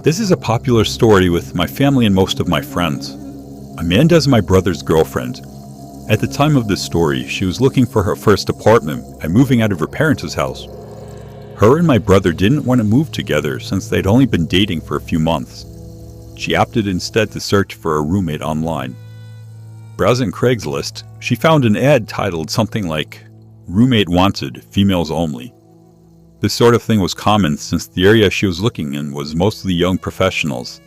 This is a popular story with my family and most of my friends. Amanda is my brother's girlfriend. At the time of this story, she was looking for her first apartment and moving out of her parents' house. Her and my brother didn't want to move together since they'd only been dating for a few months. She opted instead to search for a roommate online. Browsing Craigslist, she found an ad titled something like, "Roommate Wanted, Females Only." This sort of thing was common since the area she was looking in was mostly young professionals.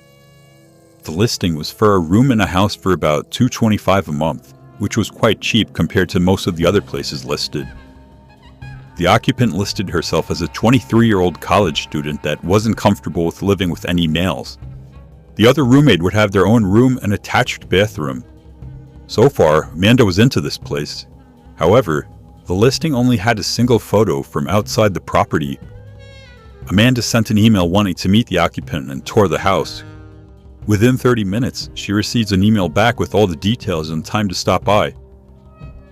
The listing was for a room in a house for about $225 a month, which was quite cheap compared to most of the other places listed. The occupant listed herself as a 23-year-old college student that wasn't comfortable with living with any males. The other roommate would have their own room and attached bathroom. So far, Amanda was into this place. However, the listing only had a single photo from outside the property. Amanda sent an email wanting to meet the occupant and tour the house. Within 30 minutes, she receives an email back with all the details and time to stop by.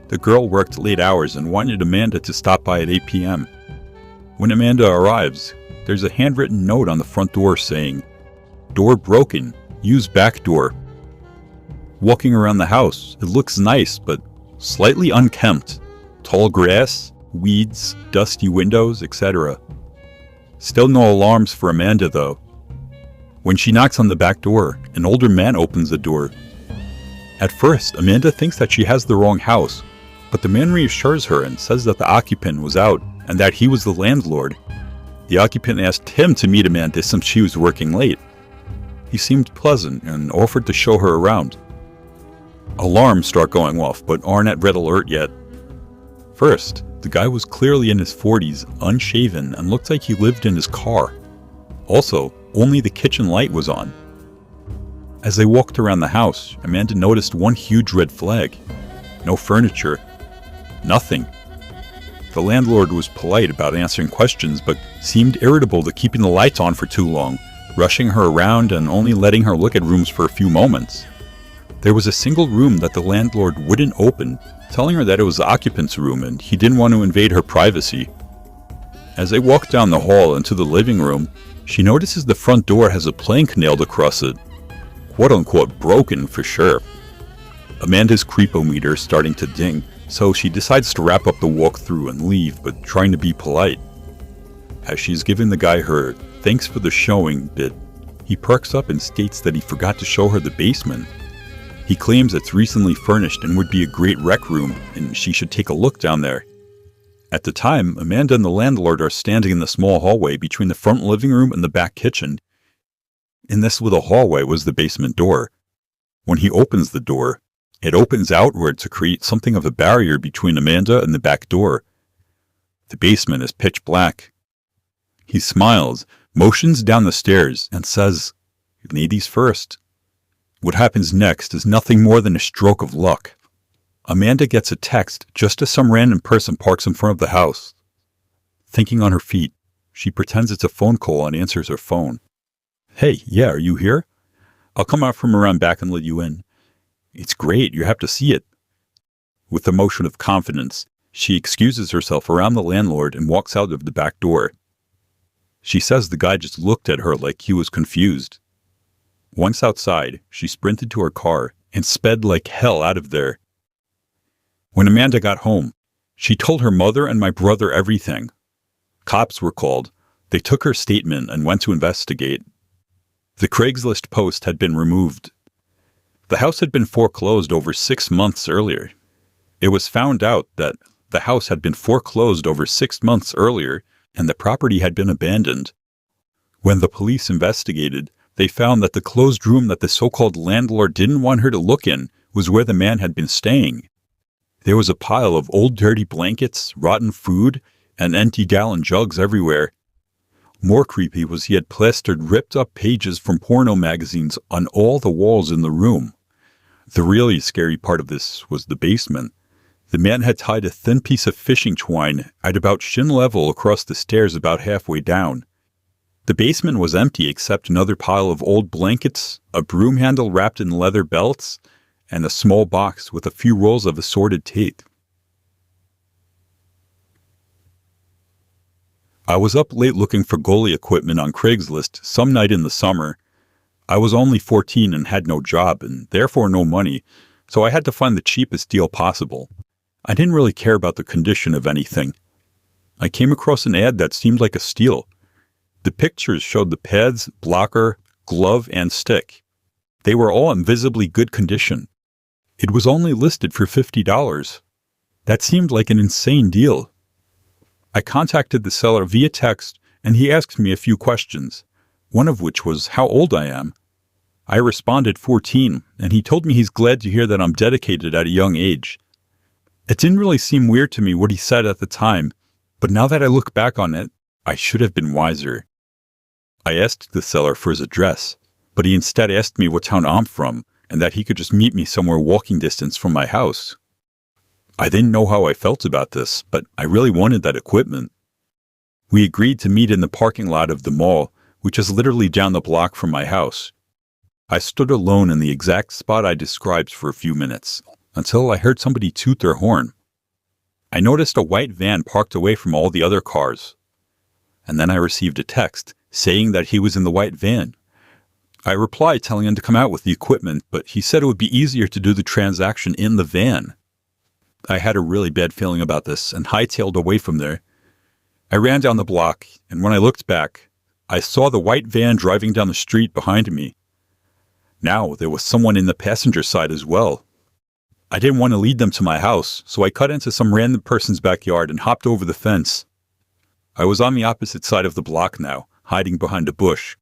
The girl worked late hours and wanted Amanda to stop by at 8 p.m. When Amanda arrives, there's a handwritten note on the front door saying, "Door broken, use back door." Walking around the house, it looks nice but slightly unkempt. Tall grass, weeds, dusty windows, etc. Still no alarms for Amanda though. When she knocks on the back door, an older man opens the door. At first, Amanda thinks that she has the wrong house, but the man reassures her and says that the occupant was out and that he was the landlord. The occupant asked him to meet Amanda since she was working late. He seemed pleasant and offered to show her around. Alarms start going off but aren't at red alert yet. First, the guy was clearly in his 40s, unshaven, and looked like he lived in his car. Also, only the kitchen light was on. As they walked around the house, Amanda noticed one huge red flag. No furniture. Nothing. The landlord was polite about answering questions, but seemed irritable to keeping the lights on for too long, rushing her around and only letting her look at rooms for a few moments. There was a single room that the landlord wouldn't open, telling her that it was the occupant's room and he didn't want to invade her privacy. As they walk down the hall into the living room, she notices the front door has a plank nailed across it. Quote-unquote broken for sure. Amanda's creepometer is starting to ding, so she decides to wrap up the walkthrough and leave, but trying to be polite. As she's giving the guy her "thanks for the showing" bit, he perks up and states that he forgot to show her the basement. He claims it's recently furnished and would be a great rec room, and she should take a look down there. At the time, Amanda and the landlord are standing in the small hallway between the front living room and the back kitchen. In this little hallway was the basement door. When he opens the door, it opens outward to create something of a barrier between Amanda and the back door. The basement is pitch black. He smiles, motions down the stairs, and says, "Ladies first." What happens next is nothing more than a stroke of luck. Amanda gets a text just as some random person parks in front of the house. Thinking on her feet, she pretends it's a phone call and answers her phone. "Hey, yeah, are you here? I'll come out from around back and let you in. It's great, you have to see it." With a motion of confidence, she excuses herself around the landlord and walks out of the back door. She says the guy just looked at her like he was confused. Once outside, she sprinted to her car and sped like hell out of there. When Amanda got home, she told her mother and my brother everything. Cops were called. They took her statement and went to investigate. The Craigslist post had been removed. The house had been foreclosed over 6 months earlier. It was found out that the house had been foreclosed over 6 months earlier and the property had been abandoned. When the police investigated, they found that the closed room that the so-called landlord didn't want her to look in was where the man had been staying. There was a pile of old dirty blankets, rotten food, and empty gallon jugs everywhere. More creepy was he had plastered ripped-up pages from porno magazines on all the walls in the room. The really scary part of this was the basement. The man had tied a thin piece of fishing twine at about shin level across the stairs about halfway down. The basement was empty except another pile of old blankets, a broom handle wrapped in leather belts, and a small box with a few rolls of assorted tape. I was up late looking for goalie equipment on Craigslist some night in the summer. I was only 14 and had no job and therefore no money, so I had to find the cheapest deal possible. I didn't really care about the condition of anything. I came across an ad that seemed like a steal. The pictures showed the pads, blocker, glove, and stick. They were all in visibly good condition. It was only listed for $50. That seemed like an insane deal. I contacted the seller via text and he asked me a few questions, one of which was how old I am. I responded 14, and he told me he's glad to hear that I'm dedicated at a young age. It didn't really seem weird to me what he said at the time, but now that I look back on it, I should have been wiser. I asked the seller for his address, but he instead asked me what town I'm from and that he could just meet me somewhere walking distance from my house. I didn't know how I felt about this, but I really wanted that equipment. We agreed to meet in the parking lot of the mall, which is literally down the block from my house. I stood alone in the exact spot I described for a few minutes, until I heard somebody toot their horn. I noticed a white van parked away from all the other cars. And then I received a text saying that he was in the white van. I replied telling him to come out with the equipment, but he said it would be easier to do the transaction in the van. I had a really bad feeling about this and hightailed away from there. I ran down the block, and when I looked back, I saw the white van driving down the street behind me. Now there was someone in the passenger side as well. I didn't want to lead them to my house, so I cut into some random person's backyard and hopped over the fence. I was on the opposite side of the block now, hiding behind a bush.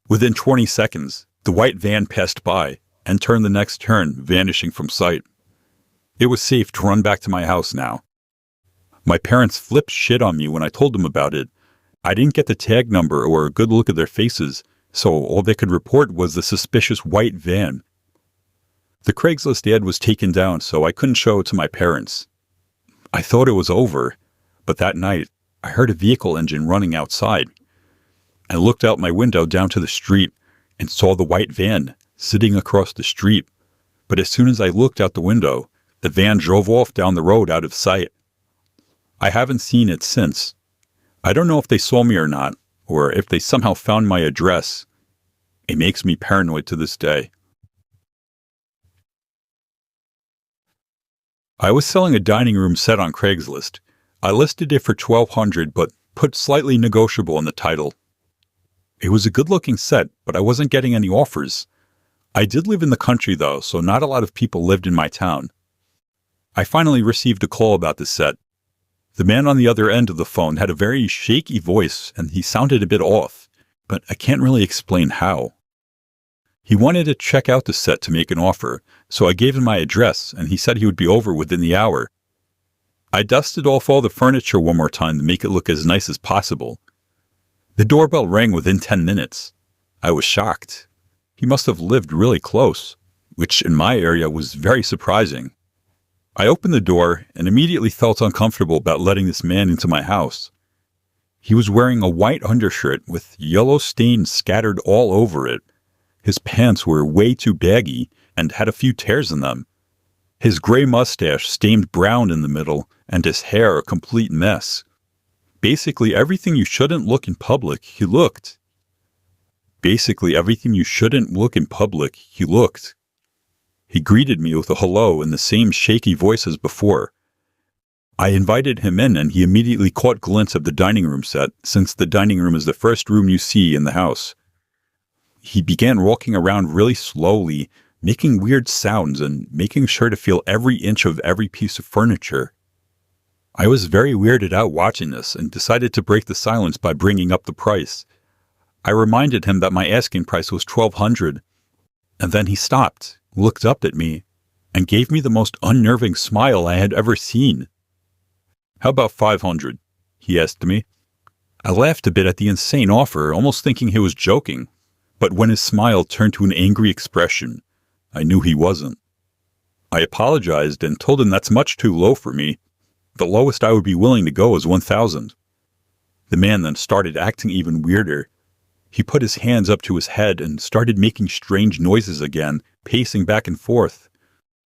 Within 20 seconds, the white van passed by and turned the next turn, vanishing from sight. It was safe to run back to my house now. My parents flipped shit on me when I told them about it. I didn't get the tag number or a good look at their faces, so all they could report was the suspicious white van. The Craigslist ad was taken down, so I couldn't show it to my parents. I thought it was over, but that night, I heard a vehicle engine running outside. I looked out my window down to the street and saw the white van sitting across the street. But as soon as I looked out the window, the van drove off down the road out of sight. I haven't seen it since. I don't know if they saw me or not, or if they somehow found my address. It makes me paranoid to this day. I was selling a dining room set on Craigslist. I listed it for $1,200, but put slightly negotiable in the title. It was a good-looking set, but I wasn't getting any offers. I did live in the country, though, so not a lot of people lived in my town. I finally received a call about the set. The man on the other end of the phone had a very shaky voice, and he sounded a bit off, but I can't really explain how. He wanted to check out the set to make an offer, so I gave him my address, and he said he would be over within the hour. I dusted off all the furniture one more time to make it look as nice as possible. The doorbell rang within 10 minutes. I was shocked. He must have lived really close, which in my area was very surprising. I opened the door and immediately felt uncomfortable about letting this man into my house. He was wearing a white undershirt with yellow stains scattered all over it. His pants were way too baggy and had a few tears in them. His gray mustache stained brown in the middle and his hair a complete mess. Basically everything you shouldn't look in public, he looked. Basically everything you shouldn't look in public, he looked. He greeted me with a hello in the same shaky voice as before. I invited him in and he immediately caught glimpse of the dining room set, since the dining room is the first room you see in the house. He began walking around really slowly, making weird sounds and making sure to feel every inch of every piece of furniture. I was very weirded out watching this and decided to break the silence by bringing up the price. I reminded him that my asking price was $1,200, and then he stopped, looked up at me, and gave me the most unnerving smile I had ever seen. "How about $500? He asked me. I laughed a bit at the insane offer, almost thinking he was joking, but when his smile turned to an angry expression, I knew he wasn't. I apologized and told him that's much too low for me. The lowest I would be willing to go is $1,000. The man then started acting even weirder. He put his hands up to his head and started making strange noises again, pacing back and forth.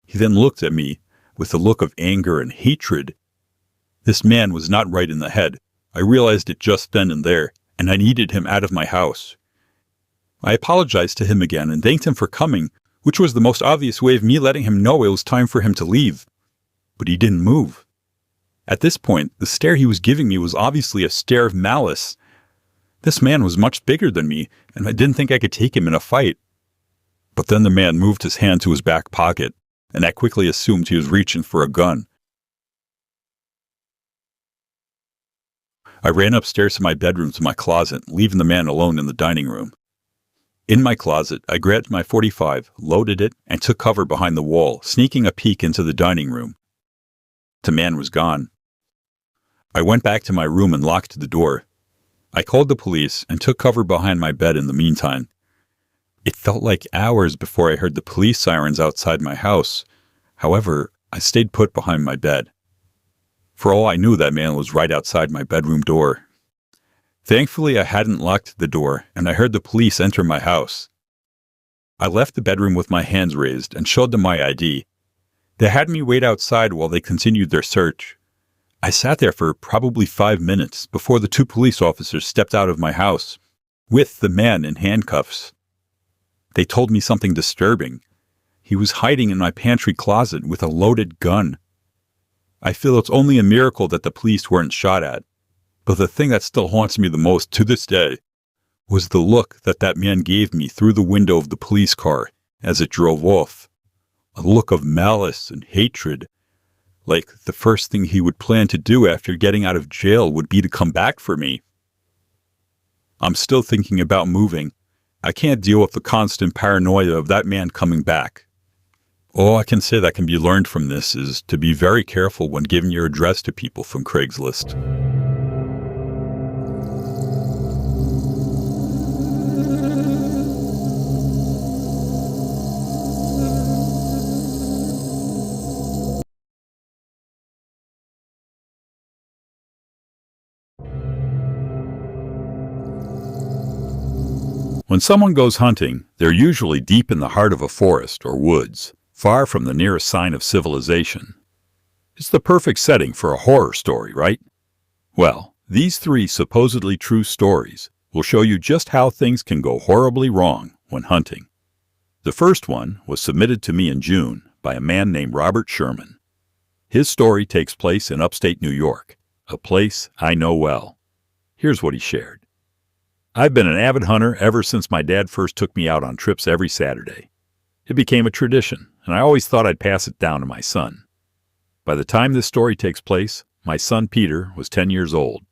He then looked at me with a look of anger and hatred. This man was not right in the head. I realized it just then and there, and I needed him out of my house. I apologized to him again and thanked him for coming, which was the most obvious way of me letting him know it was time for him to leave. But he didn't move. At this point, the stare he was giving me was obviously a stare of malice. This man was much bigger than me, and I didn't think I could take him in a fight. But then the man moved his hand to his back pocket, and I quickly assumed he was reaching for a gun. I ran upstairs to my bedroom to my closet, leaving the man alone in the dining room. In my closet, I grabbed my .45, loaded it, and took cover behind the wall, sneaking a peek into the dining room. The man was gone. I went back to my room and locked the door. I called the police and took cover behind my bed in the meantime. It felt like hours before I heard the police sirens outside my house. However, I stayed put behind my bed. For all I knew, that man was right outside my bedroom door. Thankfully, I hadn't locked the door, and I heard the police enter my house. I left the bedroom with my hands raised and showed them my ID. They had me wait outside while they continued their search. I sat there for probably 5 minutes before the 2 police officers stepped out of my house, with the man in handcuffs. They told me something disturbing. He was hiding in my pantry closet with a loaded gun. I feel it's only a miracle that the police weren't shot at. But the thing that still haunts me the most to this day was the look that man gave me through the window of the police car as it drove off. A look of malice and hatred, like the first thing he would plan to do after getting out of jail would be to come back for me. I'm still thinking about moving. I can't deal with the constant paranoia of that man coming back. All I can say that can be learned from this is to be very careful when giving your address to people from Craigslist. When someone goes hunting, they're usually deep in the heart of a forest or woods, far from the nearest sign of civilization. It's the perfect setting for a horror story, right? Well, these 3 supposedly true stories will show you just how things can go horribly wrong when hunting. The first one was submitted to me in June by a man named Robert Sherman. His story takes place in upstate New York, a place I know well. Here's what he shared. I've been an avid hunter ever since my dad first took me out on trips every Saturday. It became a tradition, and I always thought I'd pass it down to my son. By the time this story takes place, my son Peter was 10 years old.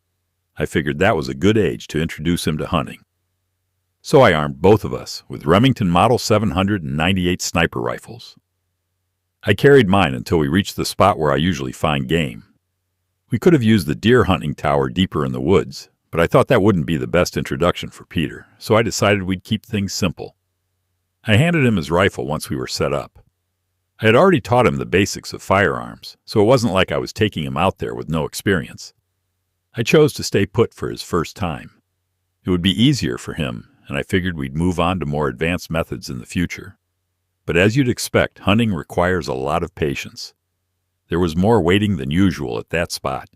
I figured that was a good age to introduce him to hunting. So I armed both of us with Remington Model 798 sniper rifles. I carried mine until we reached the spot where I usually find game. We could have used the deer hunting tower deeper in the woods, but I thought that wouldn't be the best introduction for Peter, so I decided we'd keep things simple. I handed him his rifle once we were set up. I had already taught him the basics of firearms, so it wasn't like I was taking him out there with no experience. I chose to stay put for his first time. It would be easier for him, and I figured we'd move on to more advanced methods in the future. But as you'd expect, hunting requires a lot of patience. There was more waiting than usual at that spot.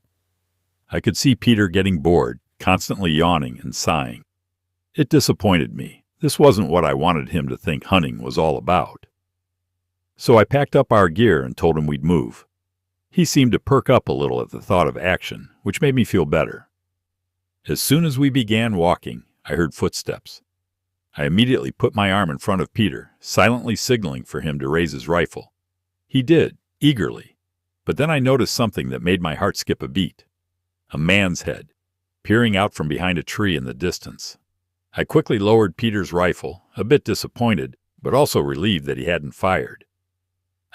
I could see Peter getting bored, constantly yawning and sighing. It disappointed me. This wasn't what I wanted him to think hunting was all about. So I packed up our gear and told him we'd move. He seemed to perk up a little at the thought of action, which made me feel better. As soon as we began walking, I heard footsteps. I immediately put my arm in front of Peter, silently signaling for him to raise his rifle. He did, eagerly. But then I noticed something that made my heart skip a beat. A man's head, peering out from behind a tree in the distance. I quickly lowered Peter's rifle, a bit disappointed, but also relieved that he hadn't fired.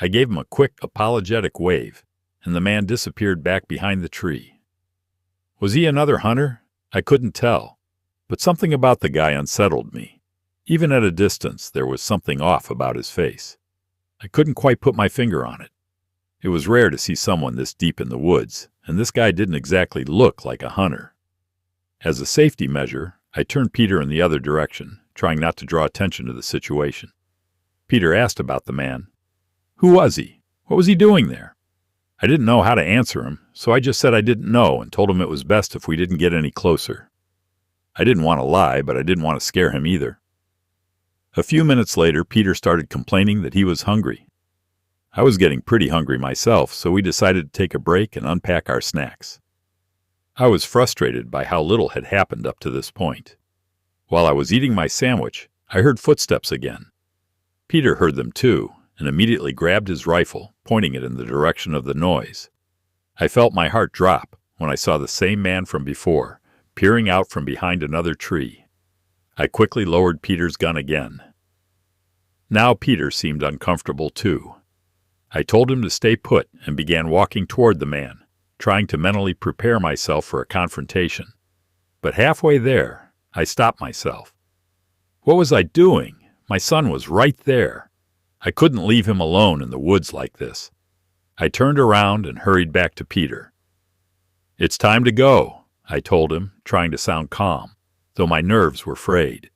I gave him a quick, apologetic wave, and the man disappeared back behind the tree. Was he another hunter? I couldn't tell, but something about the guy unsettled me. Even at a distance, there was something off about his face. I couldn't quite put my finger on it. It was rare to see someone this deep in the woods, and this guy didn't exactly look like a hunter. As a safety measure, I turned Peter in the other direction, trying not to draw attention to the situation. Peter asked about the man. Who was he? What was he doing there? I didn't know how to answer him, so I just said I didn't know and told him it was best if we didn't get any closer. I didn't want to lie, but I didn't want to scare him either. A few minutes later, Peter started complaining that he was hungry. I was getting pretty hungry myself, so we decided to take a break and unpack our snacks. I was frustrated by how little had happened up to this point. While I was eating my sandwich, I heard footsteps again. Peter heard them too, and immediately grabbed his rifle, pointing it in the direction of the noise. I felt my heart drop when I saw the same man from before, peering out from behind another tree. I quickly lowered Peter's gun again. Now Peter seemed uncomfortable too. I told him to stay put and began walking toward the man, trying to mentally prepare myself for a confrontation. But halfway there, I stopped myself. What was I doing? My son was right there. I couldn't leave him alone in the woods like this. I turned around and hurried back to Peter. "It's time to go," I told him, trying to sound calm, though my nerves were frayed.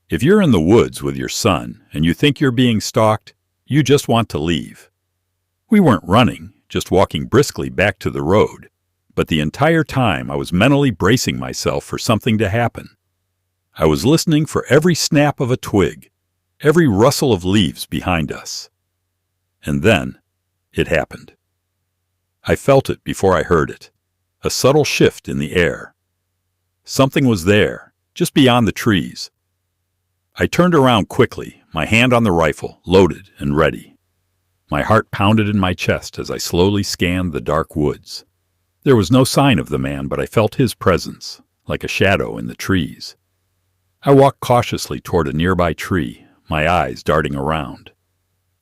If you're in the woods with your son and you think you're being stalked, you just want to leave. We weren't running, just walking briskly back to the road, but the entire time I was mentally bracing myself for something to happen. I was listening for every snap of a twig, every rustle of leaves behind us. And then, it happened. I felt it before I heard it, a subtle shift in the air. Something was there, just beyond the trees. I turned around quickly, my hand on the rifle, loaded and ready. My heart pounded in my chest as I slowly scanned the dark woods. There was no sign of the man, but I felt his presence, like a shadow in the trees. I walked cautiously toward a nearby tree, my eyes darting around.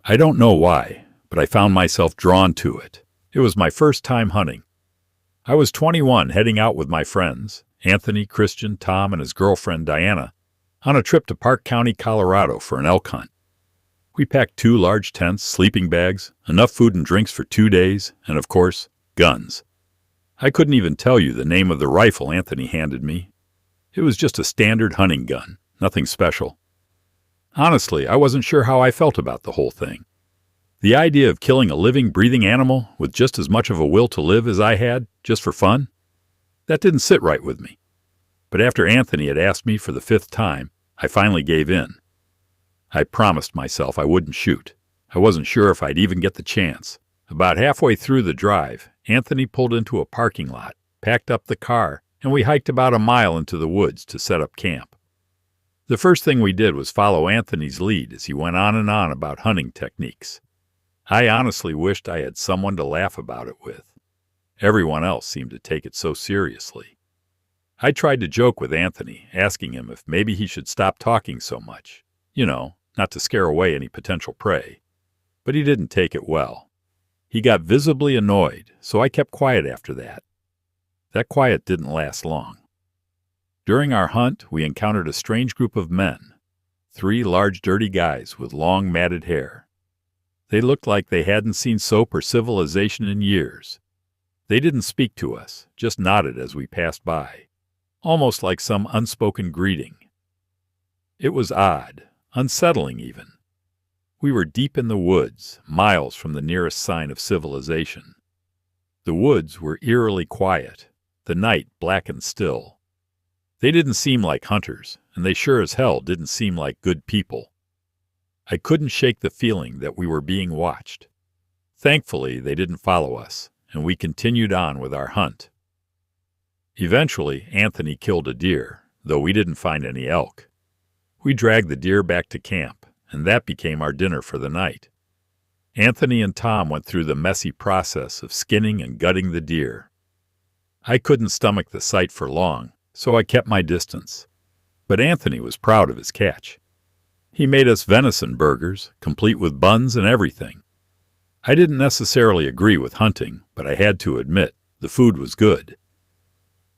I don't know why, but I found myself drawn to it. It was my first time hunting. I was 21, heading out with my friends, Anthony, Christian, Tom, and his girlfriend Diana, on a trip to Park County, Colorado for an elk hunt. We packed 2 large tents, sleeping bags, enough food and drinks for 2 days, and of course, guns. I couldn't even tell you the name of the rifle Anthony handed me. It was just a standard hunting gun, nothing special. Honestly, I wasn't sure how I felt about the whole thing. The idea of killing a living, breathing animal with just as much of a will to live as I had, just for fun, that didn't sit right with me. But after Anthony had asked me for the 5th time, I finally gave in. I promised myself I wouldn't shoot. I wasn't sure if I'd even get the chance. About halfway through the drive, Anthony pulled into a parking lot, packed up the car, and we hiked about a mile into the woods to set up camp. The first thing we did was follow Anthony's lead as he went on and on about hunting techniques. I honestly wished I had someone to laugh about it with. Everyone else seemed to take it so seriously. I tried to joke with Anthony, asking him if maybe he should stop talking so much. Not to scare away any potential prey. But he didn't take it well. He got visibly annoyed, so I kept quiet after that. That quiet didn't last long. During our hunt, we encountered a strange group of men, 3 large dirty guys with long matted hair. They looked like they hadn't seen soap or civilization in years. They didn't speak to us, just nodded as we passed by, almost like some unspoken greeting. It was odd, unsettling even. We were deep in the woods, miles from the nearest sign of civilization. The woods were eerily quiet, the night black and still. They didn't seem like hunters, and they sure as hell didn't seem like good people. I couldn't shake the feeling that we were being watched. Thankfully, they didn't follow us, and we continued on with our hunt. Eventually, Anthony killed a deer, though we didn't find any elk. We dragged the deer back to camp, and that became our dinner for the night. Anthony and Tom went through the messy process of skinning and gutting the deer. I couldn't stomach the sight for long, so I kept my distance. But Anthony was proud of his catch. He made us venison burgers, complete with buns and everything. I didn't necessarily agree with hunting, but I had to admit, the food was good.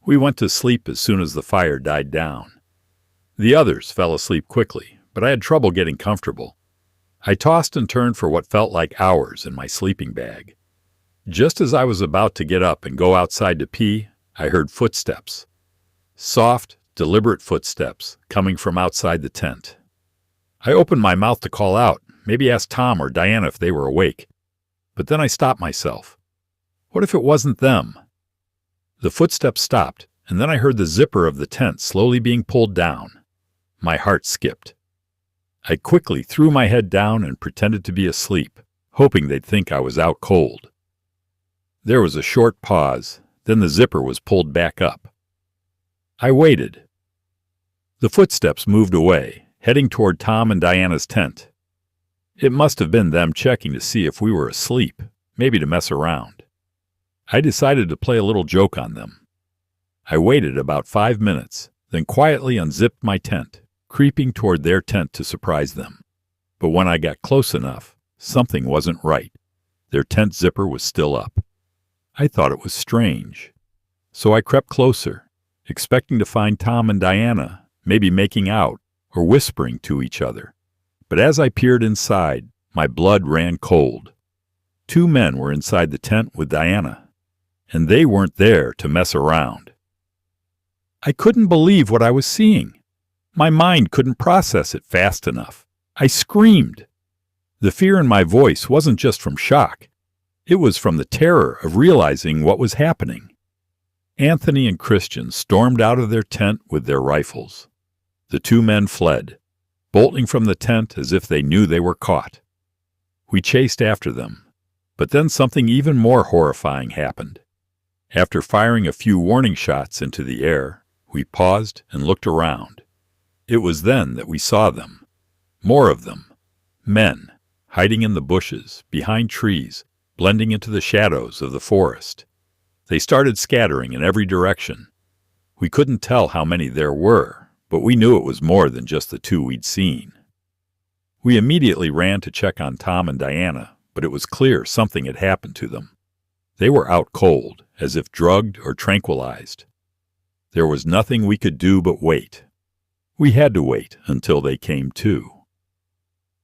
We went to sleep as soon as the fire died down. The others fell asleep quickly, but I had trouble getting comfortable. I tossed and turned for what felt like hours in my sleeping bag. Just as I was about to get up and go outside to pee, I heard footsteps. Soft, deliberate footsteps coming from outside the tent. I opened my mouth to call out, maybe ask Tom or Diana if they were awake. But then I stopped myself. What if it wasn't them? The footsteps stopped, and then I heard the zipper of the tent slowly being pulled down. My heart skipped. I quickly threw my head down and pretended to be asleep, hoping they'd think I was out cold. There was a short pause, then the zipper was pulled back up. I waited. The footsteps moved away, heading toward Tom and Diana's tent. It must have been them checking to see if we were asleep, maybe to mess around. I decided to play a little joke on them. I waited about 5 minutes, then quietly unzipped my tent, creeping toward their tent to surprise them. But when I got close enough, something wasn't right. Their tent zipper was still up. I thought it was strange. So I crept closer, expecting to find Tom and Diana, maybe making out or whispering to each other. But as I peered inside, my blood ran cold. 2 men were inside the tent with Diana, and they weren't there to mess around. I couldn't believe what I was seeing. My mind couldn't process it fast enough. I screamed. The fear in my voice wasn't just from shock. It was from the terror of realizing what was happening. Anthony and Christian stormed out of their tent with their rifles. The 2 men fled, bolting from the tent as if they knew they were caught. We chased after them, but then something even more horrifying happened. After firing a few warning shots into the air, we paused and looked around. It was then that we saw them. More of them. Men, hiding in the bushes, behind trees, blending into the shadows of the forest. They started scattering in every direction. We couldn't tell how many there were, but we knew it was more than just the 2 we'd seen. We immediately ran to check on Tom and Diana, but it was clear something had happened to them. They were out cold, as if drugged or tranquilized. There was nothing we could do but wait. We had to wait until they came to.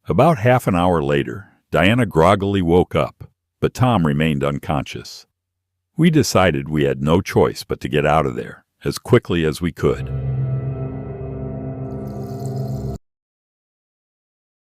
About half an hour later, Diana groggily woke up, but Tom remained unconscious. We decided we had no choice but to get out of there as quickly as we could.